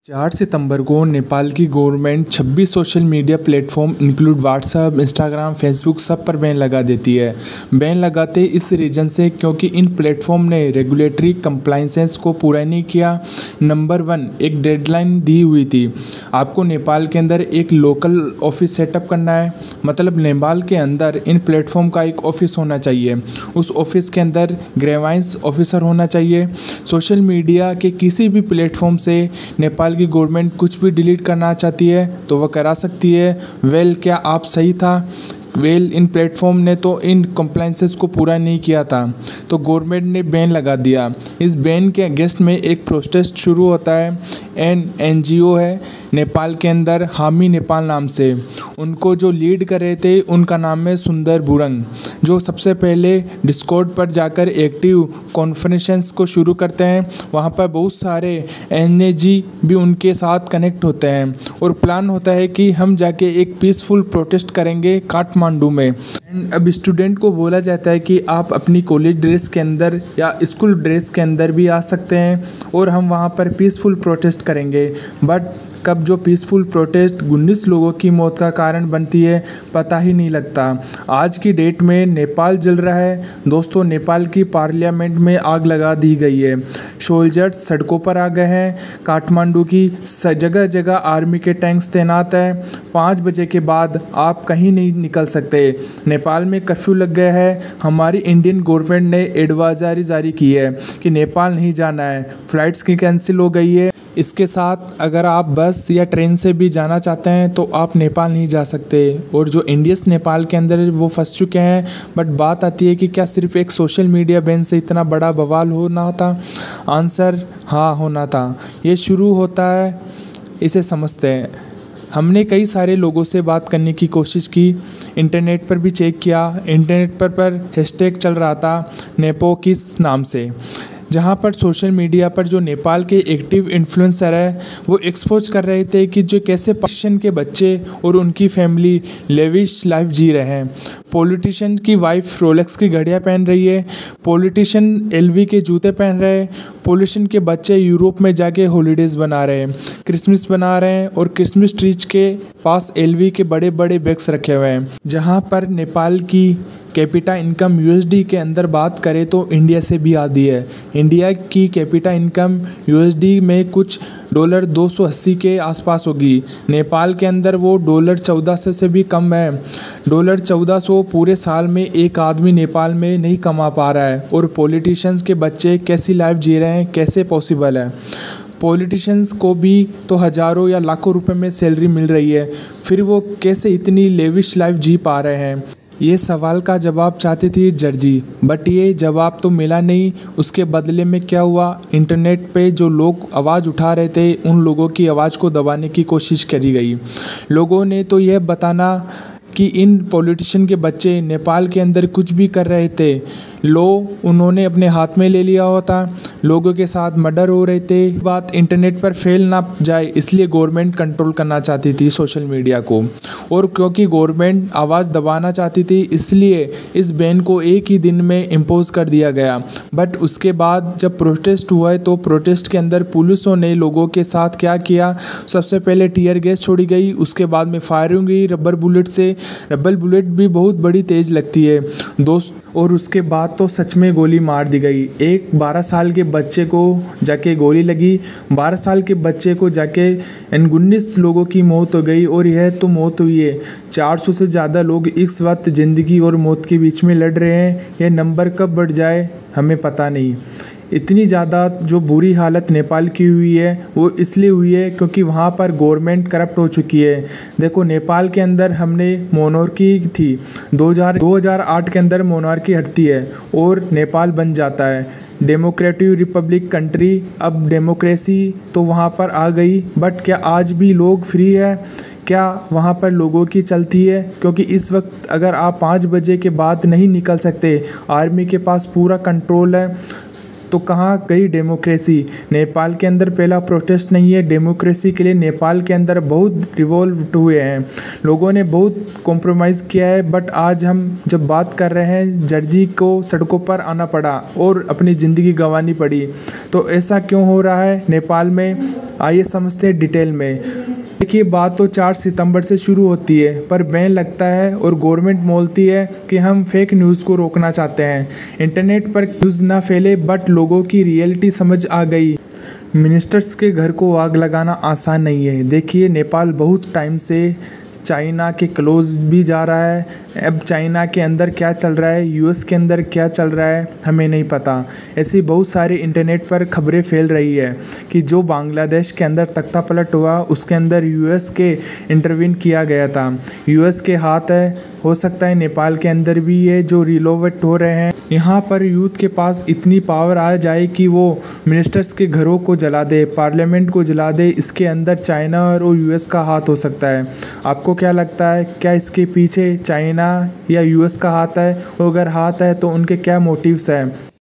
4 सितंबर को नेपाल की government 26 social media platform include WhatsApp, Instagram, Facebook सब पर बैन लगा देती है। बैन लगाते इस रीजन से क्योंकि इन प्लेटफॉर्म ने रेगुलेटरी कंप्लाइंसेस को पूरा नहीं किया। नंबर 1 एक डेडलाइन दी हुई थी, आपको नेपाल के अंदर एक लोकल ऑफिस सेटअप करना है, मतलब नेपाल के अंदर इन प्लेटफॉर्म का एक ऑफिस होना चाहिए। उस ऑफिस के अंदर ग्रेवाइंस ऑफिसर होना चाहिए। सोशल मीडिया के किसी भी प्लेटफॉर्म से नेपाल की गवर्नमेंट कुछ भी डिलीट करना चाहती है तो वह करा सकती है। क्या आप सही था? इन प्लेटफॉर्म ने तो इन कंप्लाइंसेस को पूरा नहीं किया था तो गवर्नमेंट ने बैन लगा दिया। इस बैन के अगेंस्ट में एक प्रोटेस्ट शुरू होता है। NGO है नेपाल के अंदर, हामी नेपाल नाम से, उनको जो लीड कर रहे थे उनका नाम है सुंदर बुरंग, जो सबसे पहले डिस्कॉर्ड पर जाकर एक्टिव कॉन्फ्रेंसेस को शुरू करते हैं। वहाँ पर बहुत सारे NG भी उनके साथ कनेक्ट होते हैं और प्लान होता है कि हम जाके एक पीसफुल प्रोटेस्ट करेंगे काठमांडू में। अब स्टूडेंट को बोला जाता है कि आप अपनी कॉलेज ड्रेस के अंदर या स्कूल ड्रेस के अंदर भी आ सकते हैं और हम वहाँ पर पीसफुल प्रोटेस्ट करेंगे। बट कब जो पीसफुल प्रोटेस्ट 19 लोगों की मौत का कारण बनती है पता ही नहीं लगता। आज की डेट में नेपाल जल रहा है दोस्तों। नेपाल की पार्लियामेंट में आग लगा दी गई है। सोल्जर्स सड़कों पर आ गए हैं। काठमांडू की जगह जगह आर्मी के टैंक्स तैनात है। 5 बजे के बाद आप कहीं नहीं निकल सकते। नेपाल में कर्फ्यू लग गया है। हमारी इंडियन गवर्नमेंट ने एडवाइजरी जारी की है कि नेपाल नहीं जाना है, फ्लाइट्स की कैंसिल हो गई है। इसके साथ अगर आप बस या ट्रेन से भी जाना चाहते हैं तो आप नेपाल नहीं जा सकते। और जो इंडियंस नेपाल के अंदर वो फंस चुके हैं। बट बात आती है कि क्या सिर्फ एक सोशल मीडिया बैन से इतना बड़ा बवाल होना था? आंसर हाँ, होना था। ये शुरू होता है, इसे समझते हैं। हमने कई सारे लोगों से बात करने की कोशिश की, इंटरनेट पर भी चेक किया। इंटरनेट पर हैशटैग चल रहा था नेपो किस नाम से, जहाँ पर सोशल मीडिया पर जो नेपाल के एक्टिव इन्फ्लुएंसर है वो एक्सपोज कर रहे थे कि जो कैसे पॉलिटिशियन के बच्चे और उनकी फैमिली लेविश लाइफ जी रहे हैं। पॉलिटिशियन की वाइफ रोलेक्स की घड़ियाँ पहन रही है, पॉलिटिशियन LV के जूते पहन रहे हैं, पॉलिटिशियन के बच्चे यूरोप में जाके हॉलीडेज़ बना रहे हैं, क्रिसमस बना रहे हैं और क्रिसमस ट्रीज के पास LV के बड़े बड़े बैग्स रखे हुए हैं। जहाँ पर नेपाल की कैपिटा इनकम USD के अंदर बात करें तो इंडिया से भी आधी है। इंडिया की कैपिटा इनकम USD में कुछ $280 के आसपास होगी। नेपाल के अंदर वो $1400 से भी कम है। $1400 पूरे साल में एक आदमी नेपाल में नहीं कमा पा रहा है। और पॉलिटिशियंस के बच्चे कैसी लाइफ जी रहे हैं, कैसे पॉसिबल है? पॉलिटिशियंस को भी तो हज़ारों या लाखों रुपए में सैलरी मिल रही है, फिर वो कैसे इतनी लेविश लाइफ जी पा रहे हैं? ये सवाल का जवाब चाहती थी जर्जी, बट ये जवाब तो मिला नहीं। उसके बदले में क्या हुआ, इंटरनेट पे जो लोग आवाज़ उठा रहे थे उन लोगों की आवाज़ को दबाने की कोशिश करी गई। लोगों ने तो यह बताना कि इन पॉलिटिशियन के बच्चे नेपाल के अंदर कुछ भी कर रहे थे, उन्होंने अपने हाथ में ले लिया होता, लोगों के साथ मर्डर हो रहे थे। बात इंटरनेट पर फैल ना जाए इसलिए गवर्नमेंट कंट्रोल करना चाहती थी सोशल मीडिया को। और क्योंकि गवर्नमेंट आवाज़ दबाना चाहती थी इसलिए इस बैन को एक ही दिन में इम्पोज कर दिया गया। बट उसके बाद जब प्रोटेस्ट हुआ है तो प्रोटेस्ट के अंदर पुलिसों ने लोगों के साथ क्या किया, सबसे पहले टीयर गैस छोड़ी गई, उसके बाद में फायरिंग हुई रबर बुलेट से। रबर बुलेट भी बहुत बड़ी तेज़ लगती है दोस्त। और उसके बाद तो सच में गोली मार दी गई। एक 12 साल के बच्चे को जाके गोली लगी, 12 साल के बच्चे को जाके 19 लोगों की मौत हो गई। और यह तो मौत हुई है, 400 से ज़्यादा लोग इस वक्त ज़िंदगी और मौत के बीच में लड़ रहे हैं। यह नंबर कब बढ़ जाए हमें पता नहीं। इतनी ज़्यादा जो बुरी हालत नेपाल की हुई है वो इसलिए हुई है क्योंकि वहाँ पर गवर्नमेंट करप्ट हो चुकी है। देखो नेपाल के अंदर हमने मोनार्की थी, 2008 के अंदर मोनार्की हटती है और नेपाल बन जाता है डेमोक्रेटिक रिपब्लिक कंट्री। अब डेमोक्रेसी तो वहाँ पर आ गई, बट क्या आज भी लोग फ्री है? क्या वहाँ पर लोगों की चलती है? क्योंकि इस वक्त अगर आप 5 बजे के बाद नहीं निकल सकते, आर्मी के पास पूरा कंट्रोल है। तो कहाँ गई डेमोक्रेसी। नेपाल के अंदर पहला प्रोटेस्ट नहीं है, डेमोक्रेसी के लिए नेपाल के अंदर बहुत रिवॉल्व हुए हैं, लोगों ने बहुत कॉम्प्रोमाइज़ किया है। बट आज हम जब बात कर रहे हैं, जर्जी को सड़कों पर आना पड़ा और अपनी ज़िंदगी गंवानी पड़ी। तो ऐसा क्यों हो रहा है नेपाल में, आइए समझते हैं डिटेल में। देखिए, बात तो 4 सितंबर से शुरू होती है, पर बैन लगता है और गवर्नमेंट बोलती है कि हम फेक न्यूज़ को रोकना चाहते हैं, इंटरनेट पर न्यूज़ ना फैले। बट लोगों की रियलिटी समझ आ गई, मिनिस्टर्स के घर को आग लगाना आसान नहीं है। देखिए, नेपाल बहुत टाइम से चाइना के क्लोज भी जा रहा है। अब चाइना के अंदर क्या चल रहा है, यूएस के अंदर क्या चल रहा है, हमें नहीं पता। ऐसी बहुत सारी इंटरनेट पर खबरें फैल रही है कि जो बांग्लादेश के अंदर तख्ता पलट हुआ, उसके अंदर यूएस के इंटरवीन किया गया था। यूएस के हाथ है, हो सकता है नेपाल के अंदर भी ये जो रिलोवेट हो रहे हैं। यहाँ पर यूथ के पास इतनी पावर आ जाए कि वो मिनिस्टर्स के घरों को जला दे, पार्लियामेंट को जला दे। इसके अंदर चाइना और यूएस का हाथ हो सकता है। आपको क्या लगता है, क्या इसके पीछे चाइना या यूएस का हाथ है? और अगर हाथ है तो उनके क्या मोटिव्स हैं?